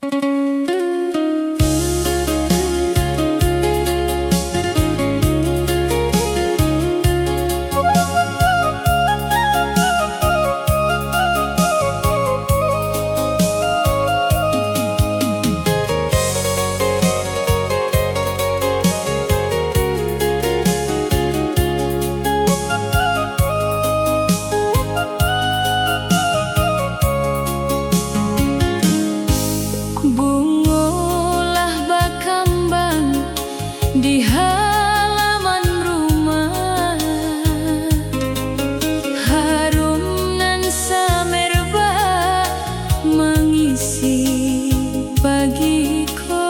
Bungolah bakambang di halaman rumah, harum nan samerbak mengisi pagiku.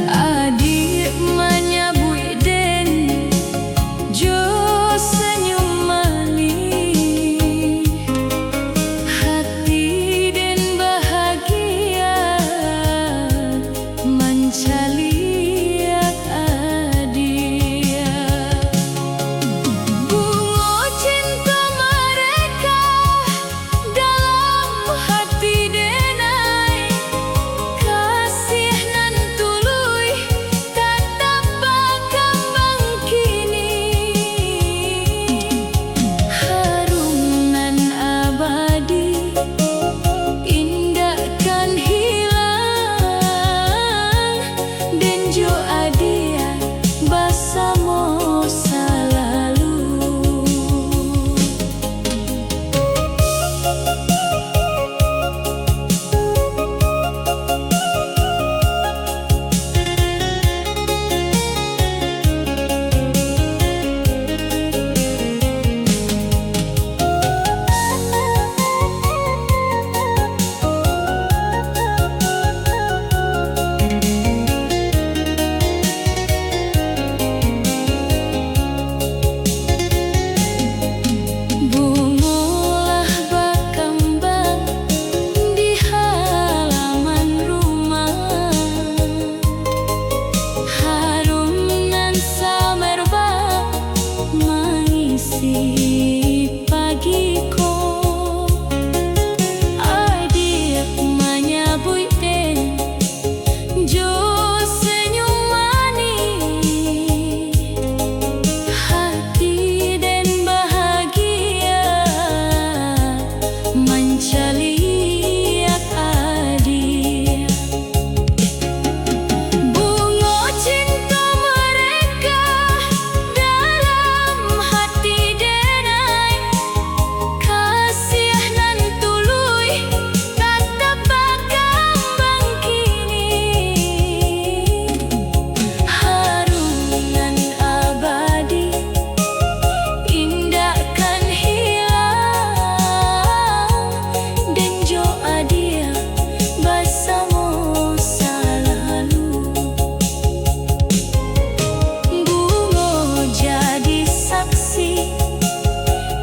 Adik menyabui den jo senyum manis, hati den bahagia mencaliak adia. Bunga cinta mereka dalam hati denai, kasih nan tuluy tatap bakambang kini, harum nan abadi indahkan hilang, dan jo adia bersama selalu. Bungolah bakambang di halaman rumah, harum nan samerbak mengisi pagiku. Adik menyabui den jo senyum manis, hati den bahagia mencaliak adia. Bunga cinta mereka dalam hati denai, kasih nan tuluy tatap bakambang kini, harum nan abadi indahkan hilang, dan jo adia bersama selalu. Bunga jadi saksi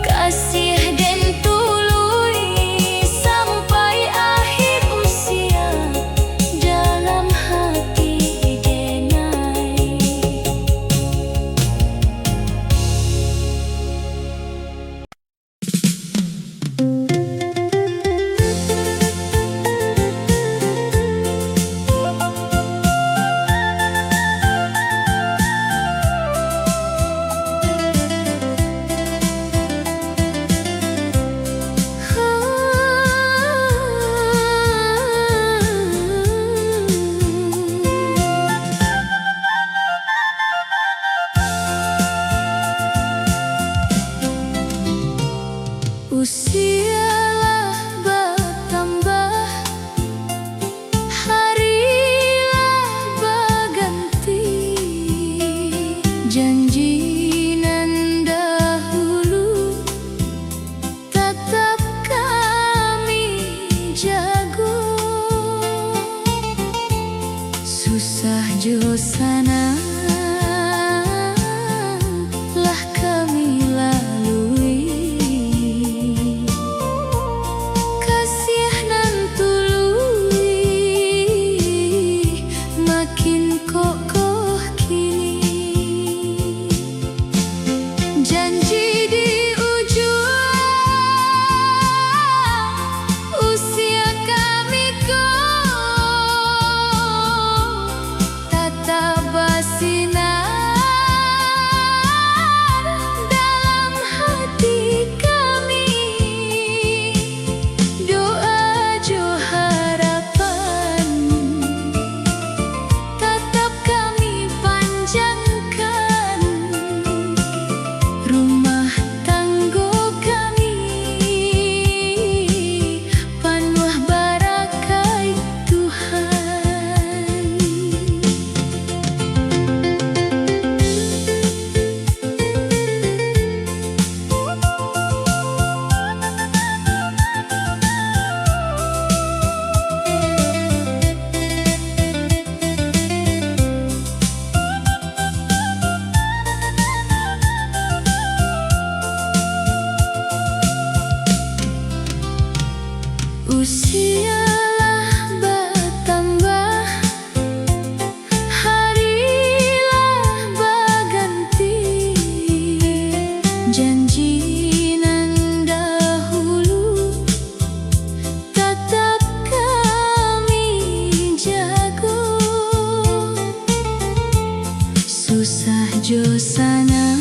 kasih den tuluy sampai akhir usia dalam hati denai. Usialah bertambah, harilah berganti, janji nan dahulu tetap kami jago. Susah jo sana lah kami lalui, kasih nan tuluy makin kokoh kini. Janji di ujung Usialah bertambah, harilah berganti. Janji nan dahulu tetap kami jaga. Susah jo sana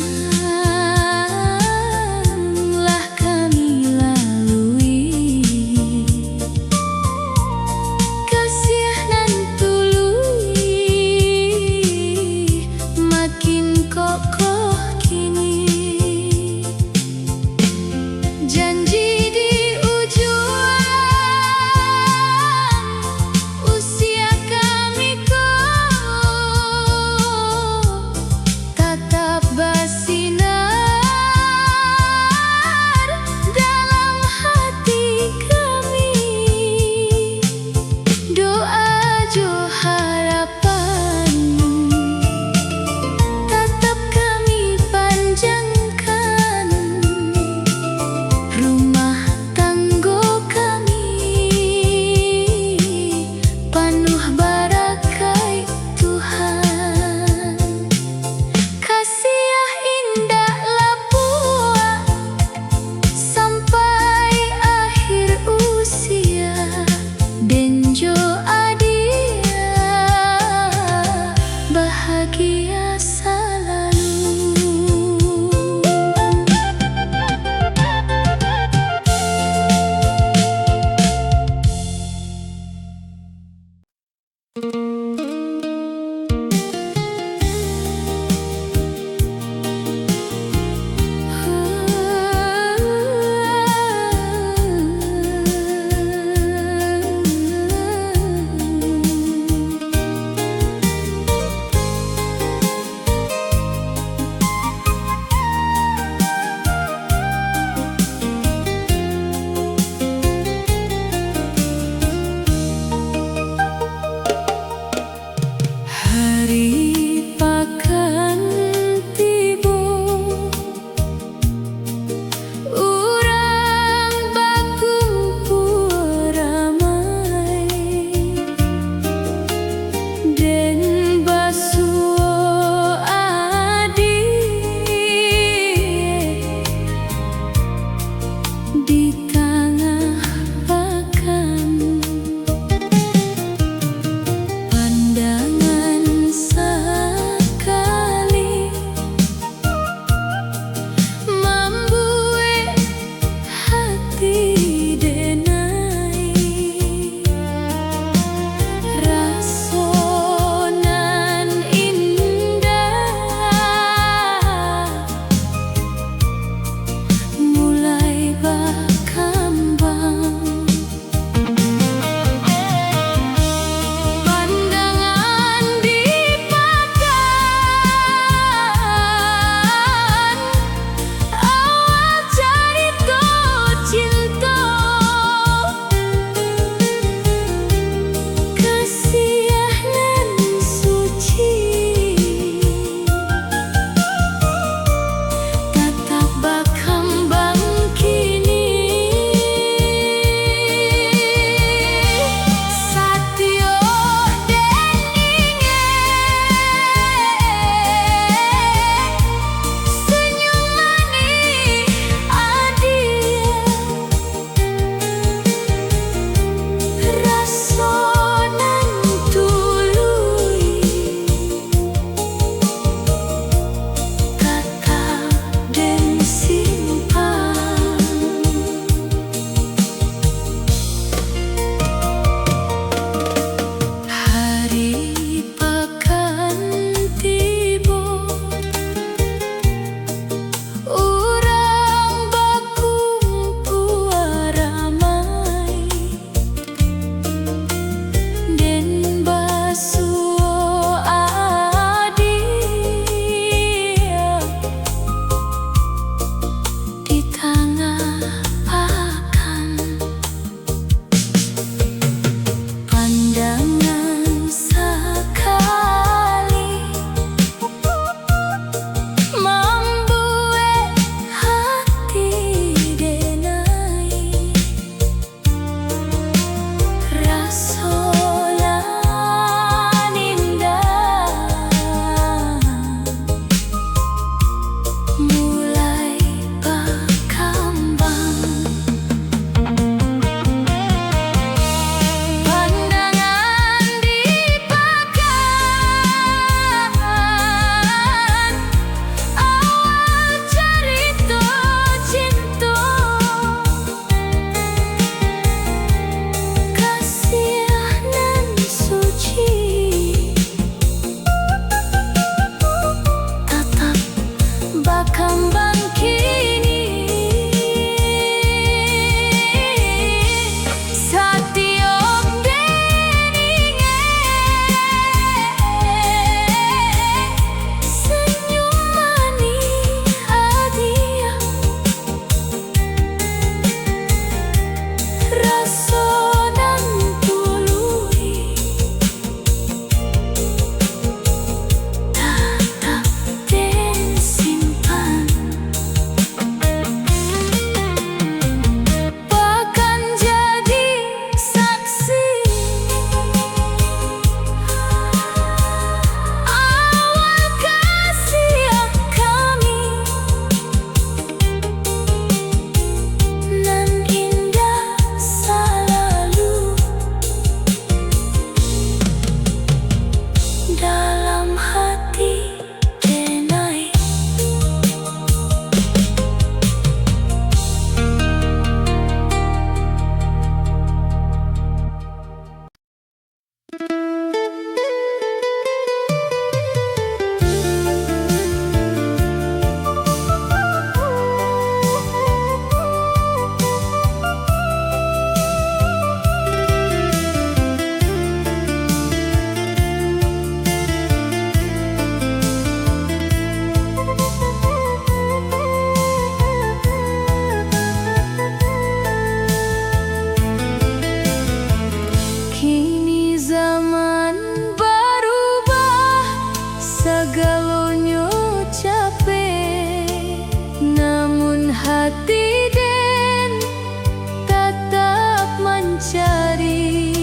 mencari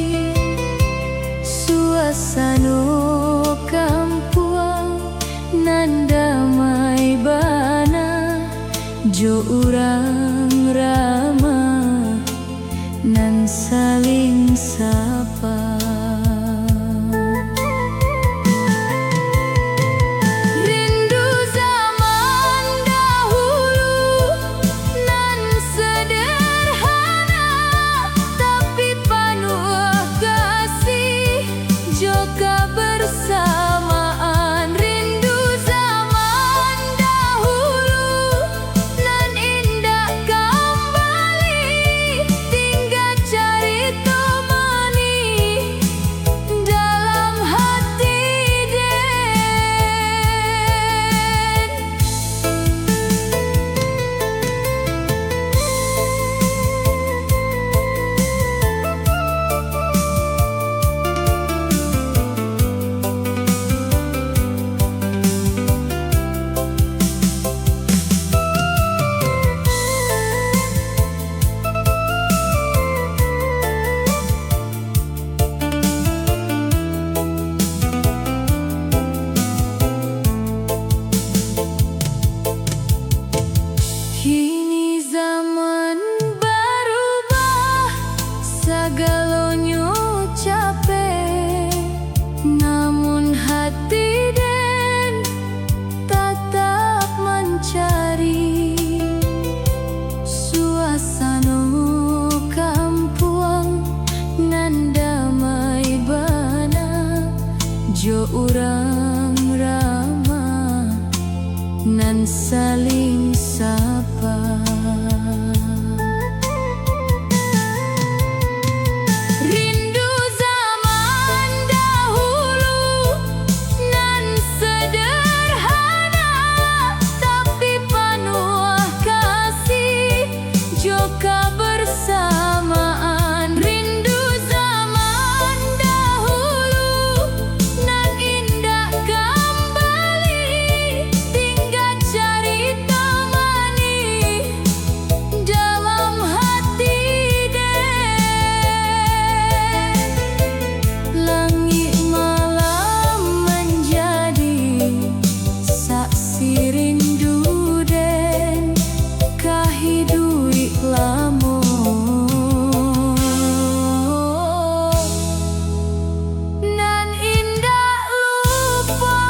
suasana kampung nan damai bana, jo urang ramah nan saling sapa. Kini zaman berubah, segalanya capek, namun hati den tetap mencari suasana kampung nan damai bana, jo urang ramah nan saling sapa. Rindu zaman dahulu nan sederhana, tapi penuh kasih juga bersamaan. Rindu zaman dahulu nan indah kembali, tinggal cari dalam hati den. Langit malam menjadi saksi rindu den, kahidui lamo nan indah lupa.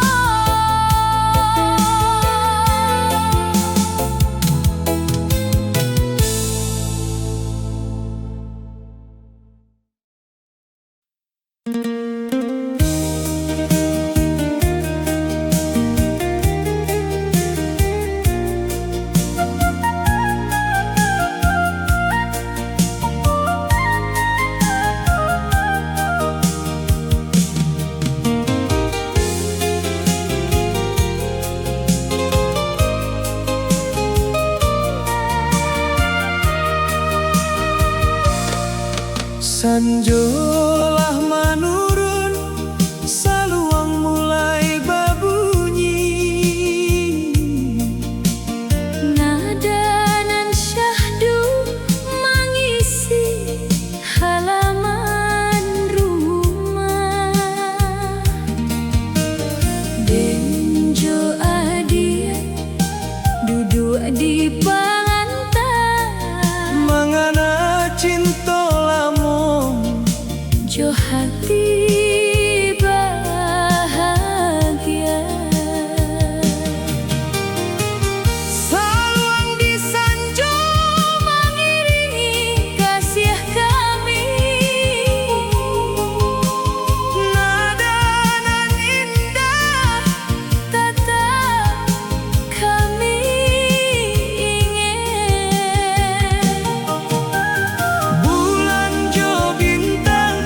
Sanjolah menurun, saluang mulai berbunyi. Nada nan syahdu mengisi halaman rumah. Denjo adia duduk di pengantar, Mangana cinta lamun, jo hati bahagia. saluang di sanjo Mengiringi kasih kami, nada nan indah tetap kami ingin. bulan jo bintang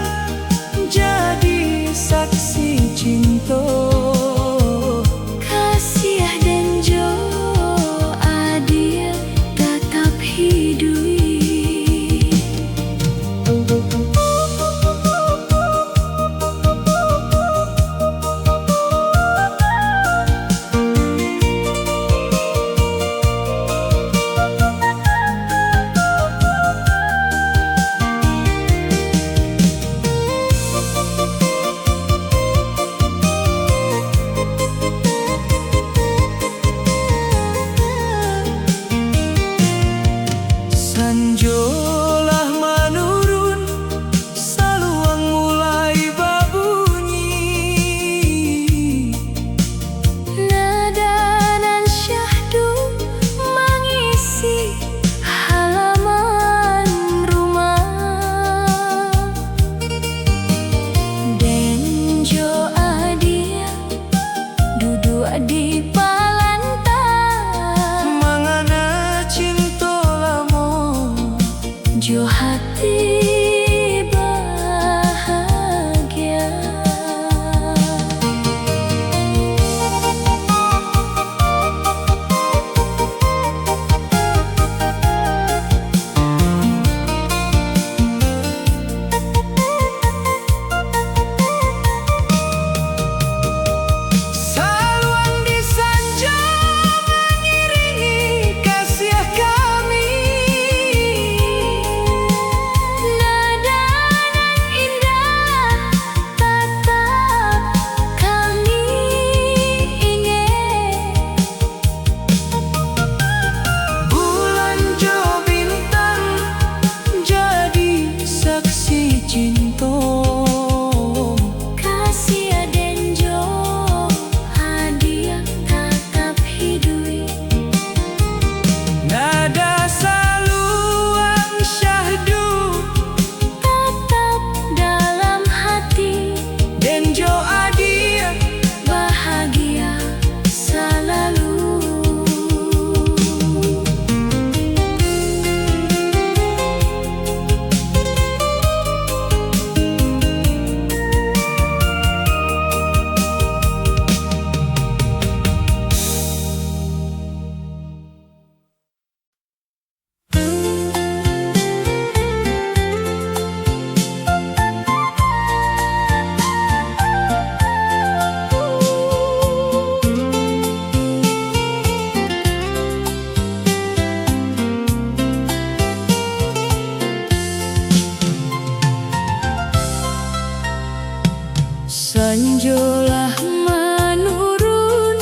Sanjolah menurun,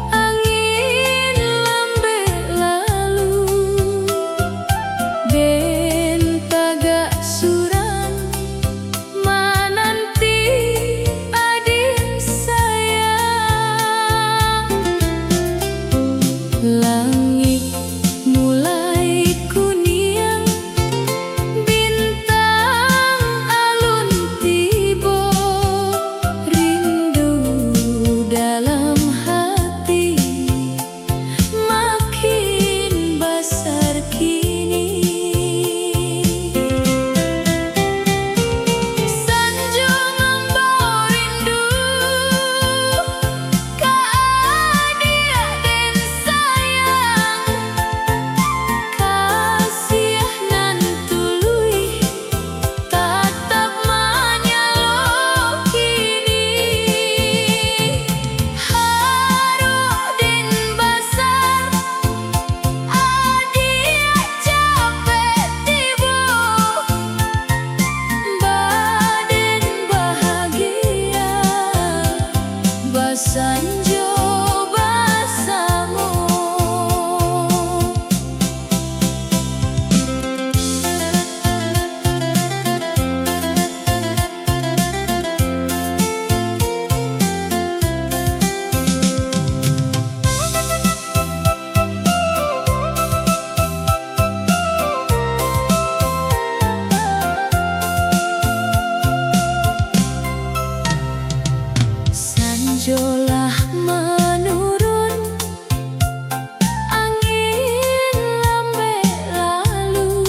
angin lambe lalu, den tagak suram menanti adik sayang. Langit mulai kuning, bintang alun tiba, rindu dalam hati makin besar kini. Sanjo membawa rindu ke adik dan sayang, kasih nan tuluy tatap menyalok kini. Haruk den basar, adik capek tiba, badan bahagia basanjo basamu. Sanjolah menurun, angin lambe lalu,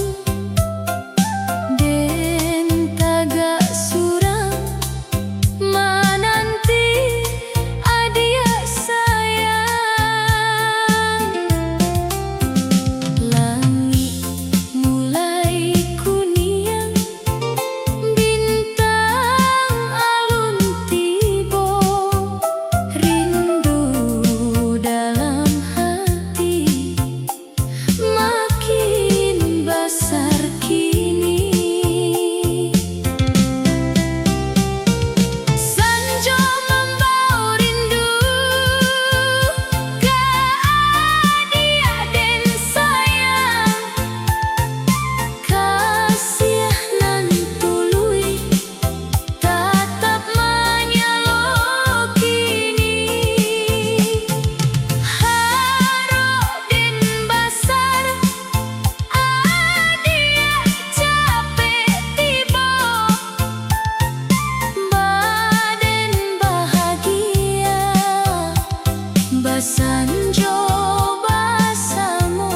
den tagak suram menanti adik sayang. Langit mulai kuning, bintang alun tiba, rindu dalam hati makin besar kini. Sanjo membawa rindu ke adik dan sayang, kasih nan tuluy tatap menyalok kini. Haruk den basar, adik capek tiba, badan bahagia basanjo basamu.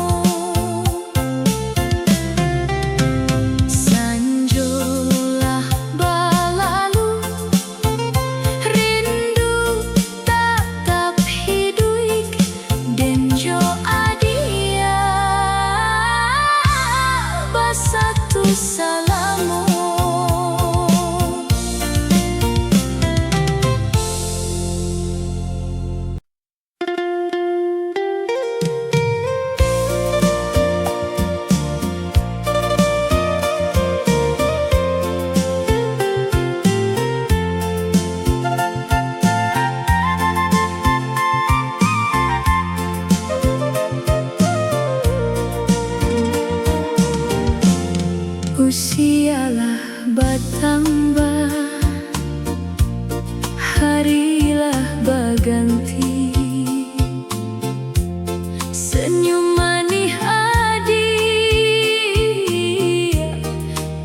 Sanjolah balalu, rindu tatap hidup denjo adia basatu salamu. Usialah bertambah, harilah berganti, senyum manis adik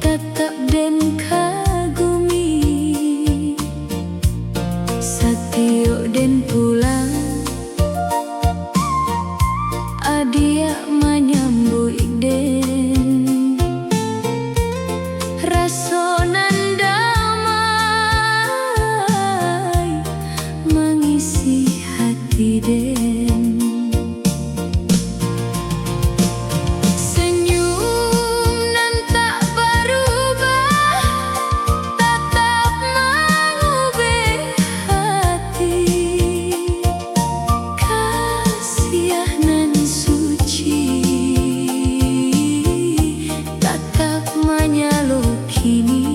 tetap den kagumi, satio den pulang adik menyambut den, rasonan damai mengisi hati den. Senyum nan tak berubah tetap mengubah hati, kasih nan suci tatap menyalok kini.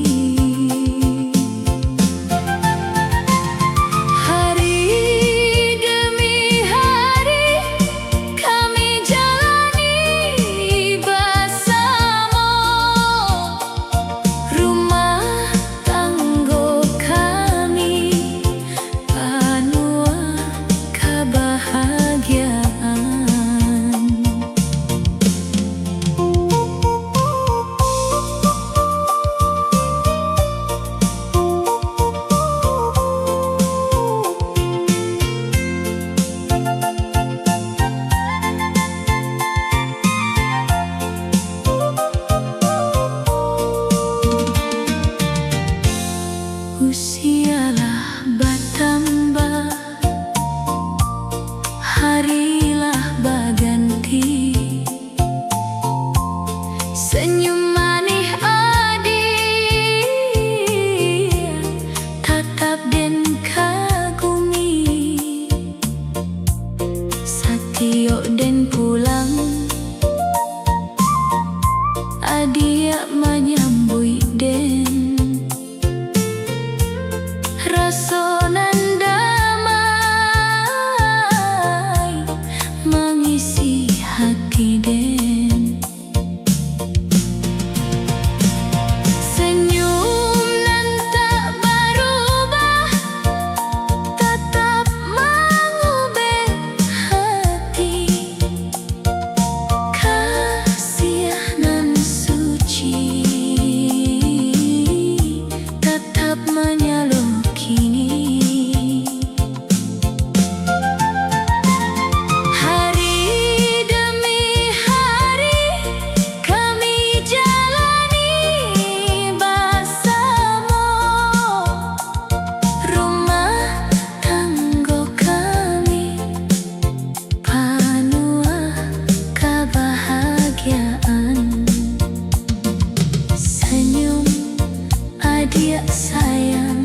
adik sayang,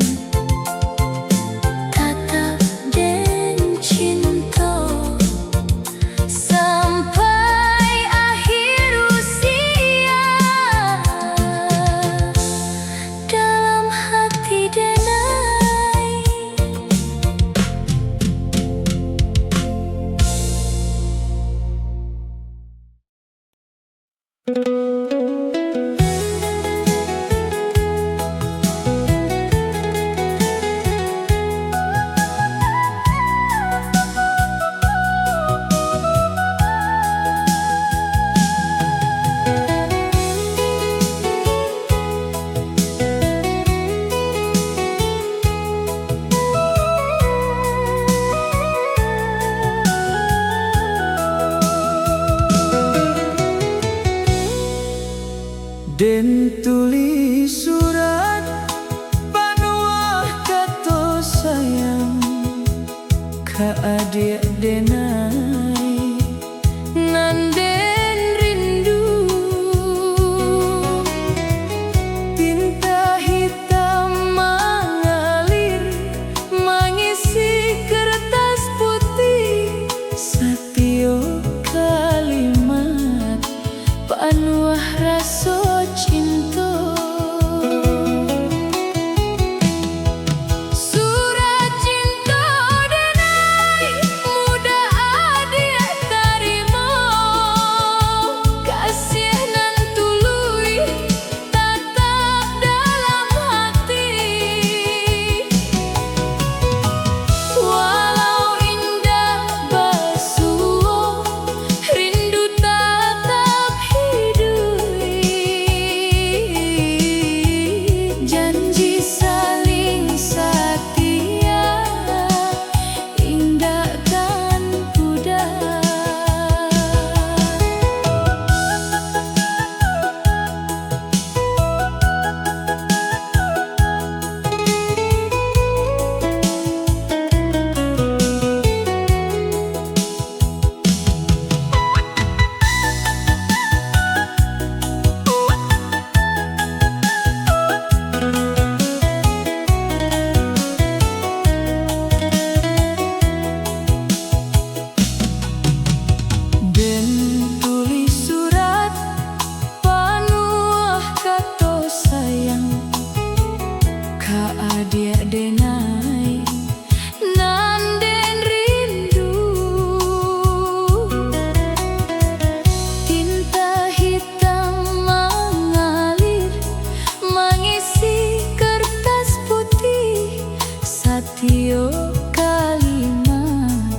tatap dan cinta sampai akhir usia dalam hati denai. Den tulis surat panuah kato sayang ka adik denai. Nanden rindu Tinta hitam mengalir mengisi kertas putih, satyo kalimat panuah rasa cinta. surat cinta denai, muda adik tarima kasih nan tuluy tatap dalam hati. Walau indah basuh rindu tatap hidui, janji saling setia indahkan pudar. Den tulis surat panuah kato sayang ka adik denai. Nanden rindu Tinta hitam mengalir mengisi kertas putih, satyo kalimat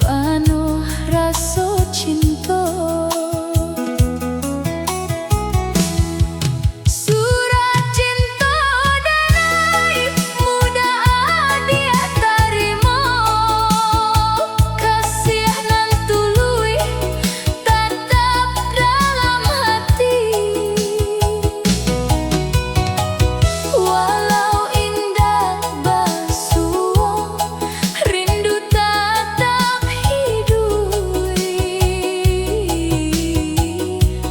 panuh rasa cinta. surat cinta denai, muda adik tarima kasih nan tuluy tatap dalam hati. Walau indah basuh rindu tatap hidui,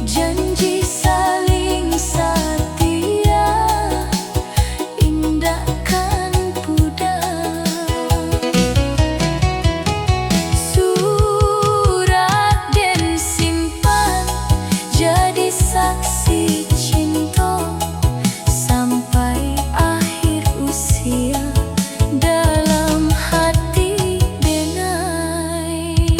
janji saling setia indahkan pudar. Surat den simpan jadi saksi cinta sampai akhir usia dalam hati denai.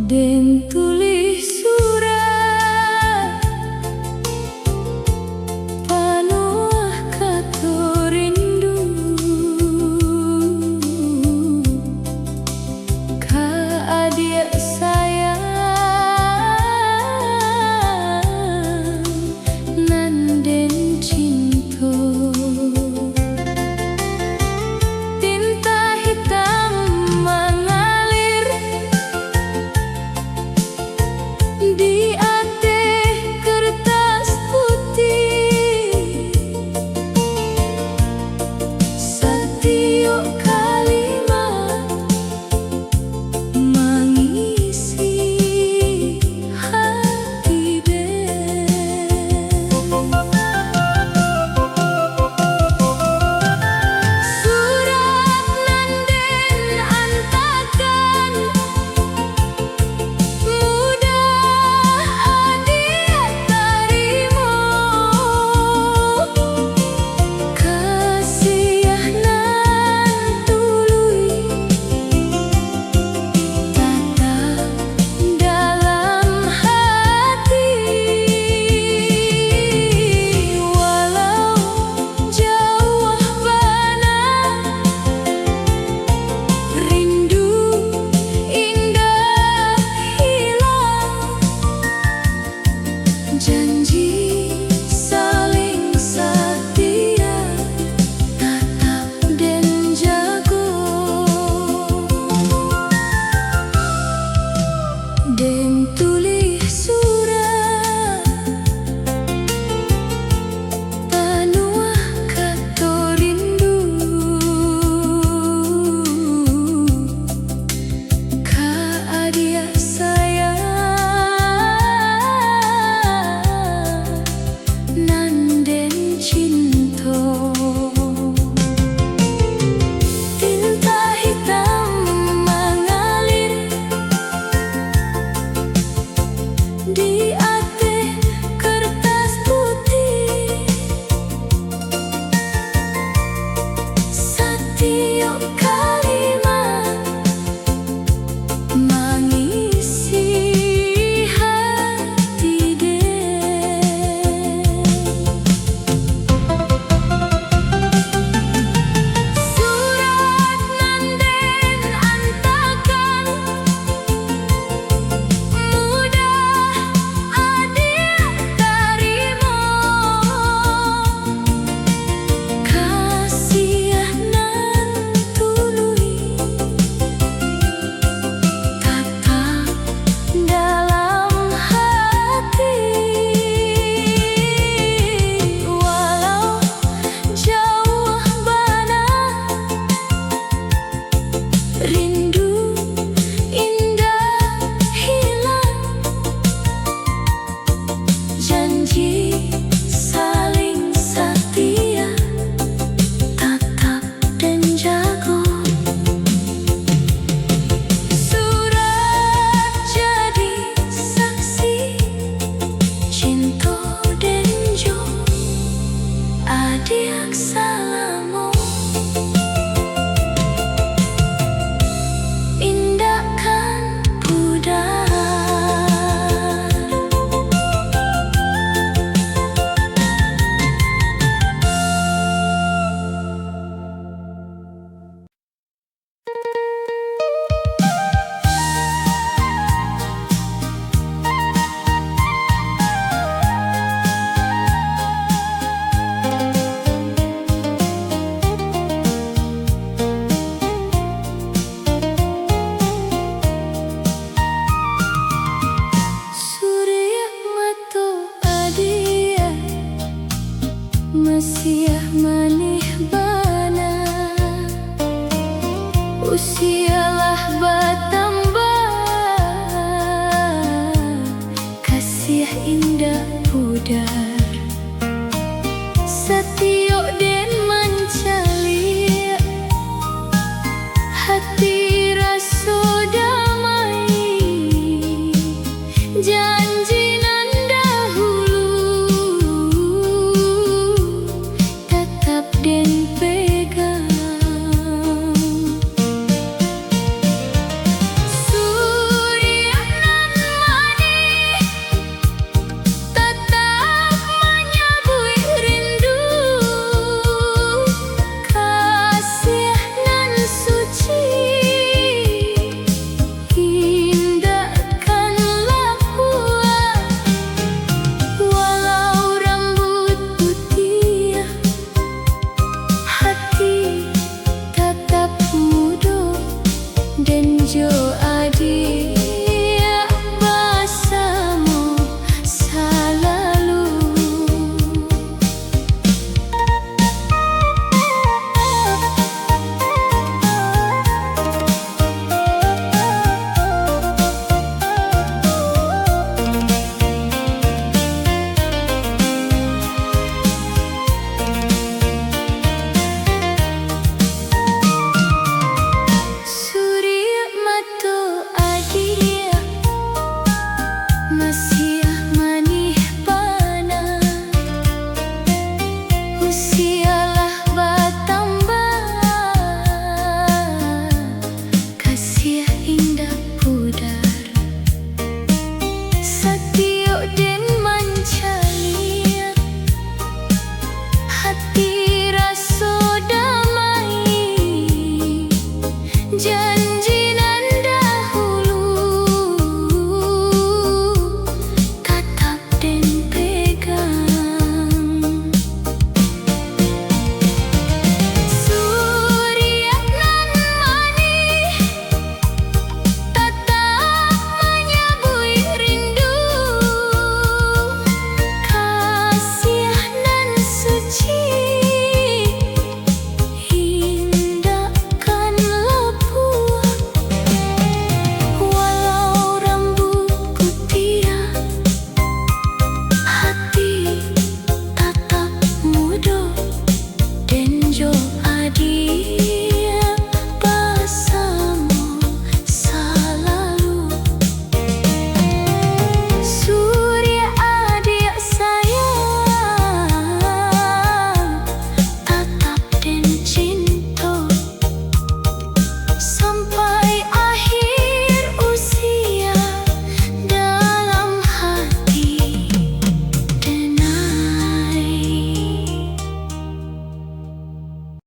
Den tulis surat panuah kato rindu ka adik sayang Den